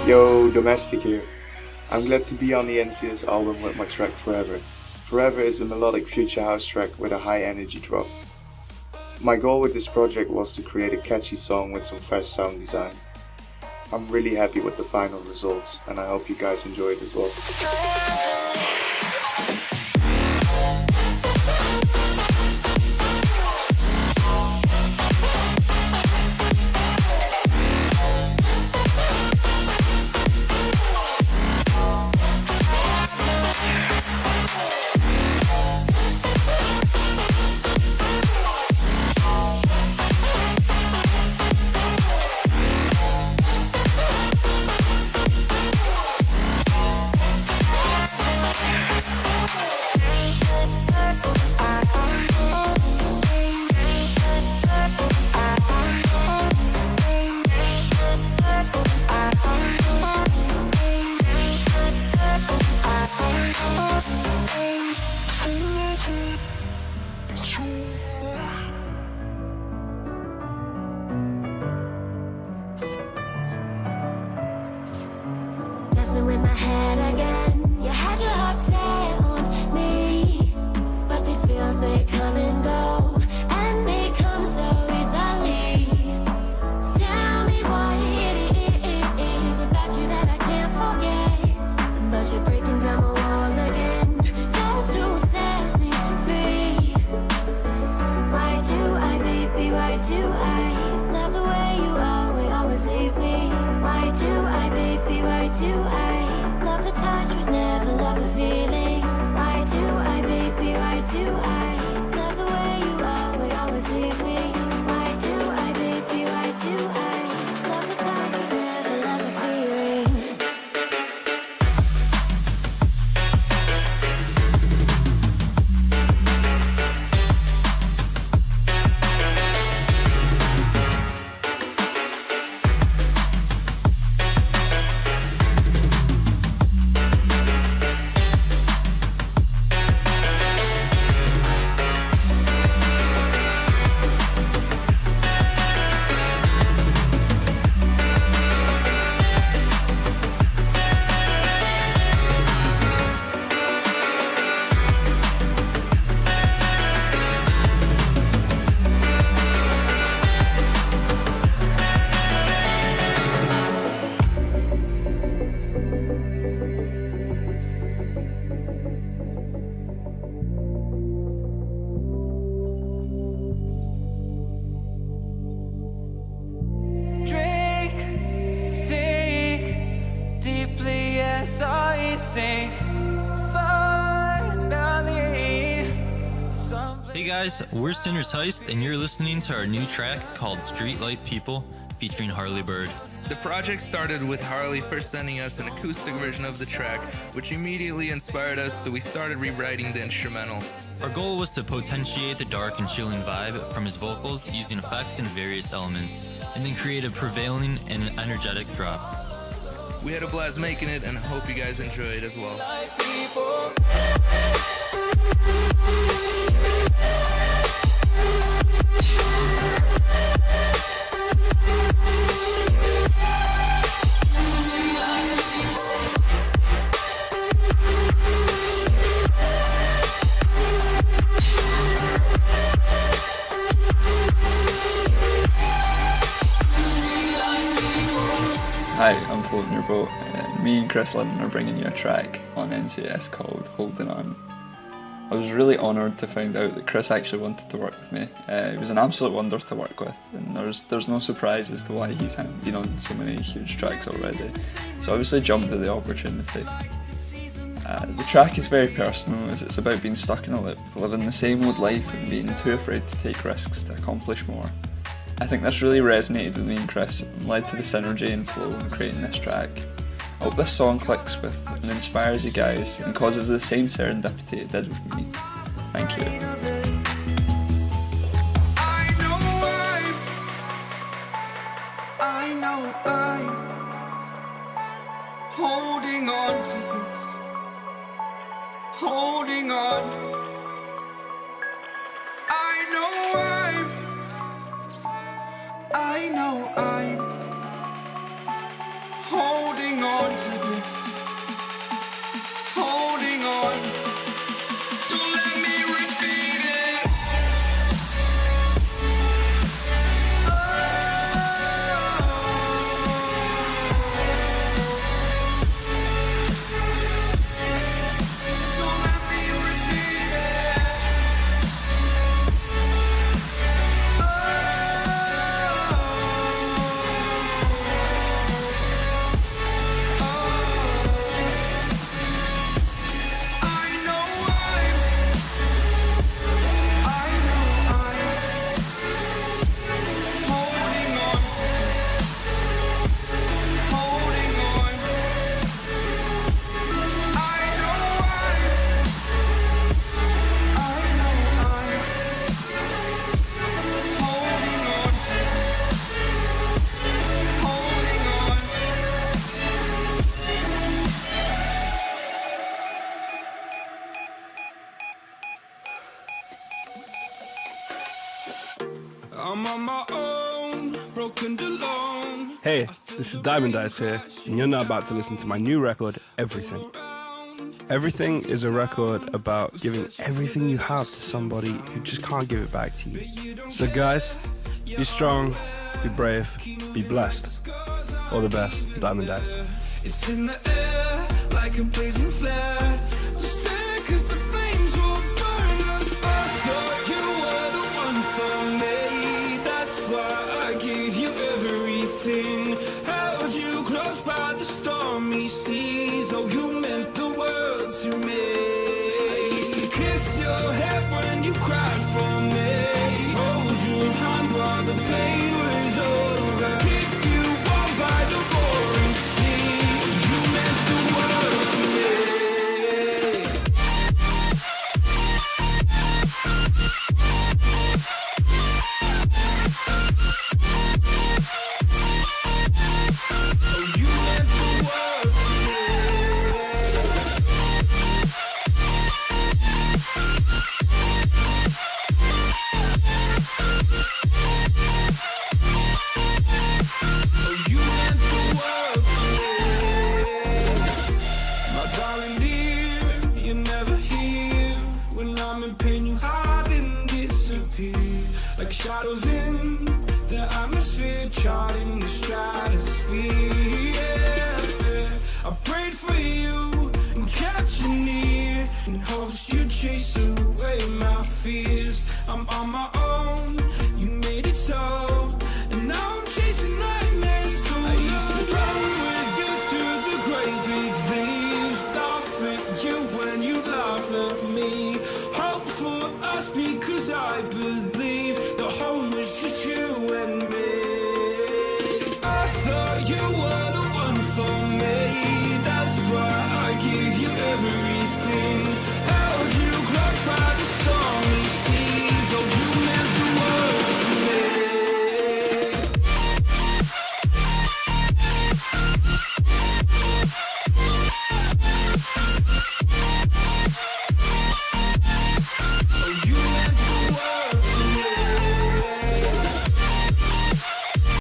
Yo, Domestic here. I'm glad to be on the NCS album with my track Forever. Forever is a melodic future house track with a high energy drop. My goal with this project was to create a catchy song with some fresh sound design. I'm really happy with the final results and I hope you guys enjoy it as well. Messing with my head again. You had your heart set on me, but these feels they come and go, and they come so easily. Tell me what it is about you that I can't forget, but you're breaking down my walls again just to set me free. Why do I, baby, why do I love the way you always leave me? Why do I, baby, why do I love the touch but never love the feeling? Why do I, baby, why do I love the way you always leave me? Why do I, baby, why do I love the touch but never love the feeling? Drink, think deeply as I sink. Finally, Hey guys, we're Sinner's Heist, and you're listening to our new track called Streetlight People featuring Harley Bird. The project started with Harley first sending us an acoustic version of the track, which immediately inspired us, so we started rewriting the instrumental. Our goal was to potentiate the dark and chilling vibe from his vocals using effects and various elements, and then create a prevailing and energetic drop. We had a blast making it and hope you guys enjoy it as well. people. Hi, I'm Floating Your Boat, and me and Chris Lynn are bringing you a track on NCS called Holding On. I was really honoured to find out that Chris actually wanted to work with me. He was an absolute wonder to work with, and there's no surprise as to why he's been on so many huge tracks already. So I obviously jumped at the opportunity. The track is very personal, as it's about being stuck in a loop, living the same old life and being too afraid to take risks to accomplish more. I think this really resonated with me and Chris and led to the synergy and flow in creating this track. I hope this song clicks with and inspires you guys and causes the same serendipity it did with me. Thank you. I know I'm holding on to this, holding on. I know I'm second alone. Hey, this is Diamond Eyes here, and you're now about to listen to my new record, Everything. Everything is a record about giving everything you have to somebody who just can't give it back to you. So guys, be strong, be brave, be blessed. All the best, Diamond Eyes. It's in the air like a blazing flare. Just stare 'cause the flames will burn us. I thought you were the one for me. That's why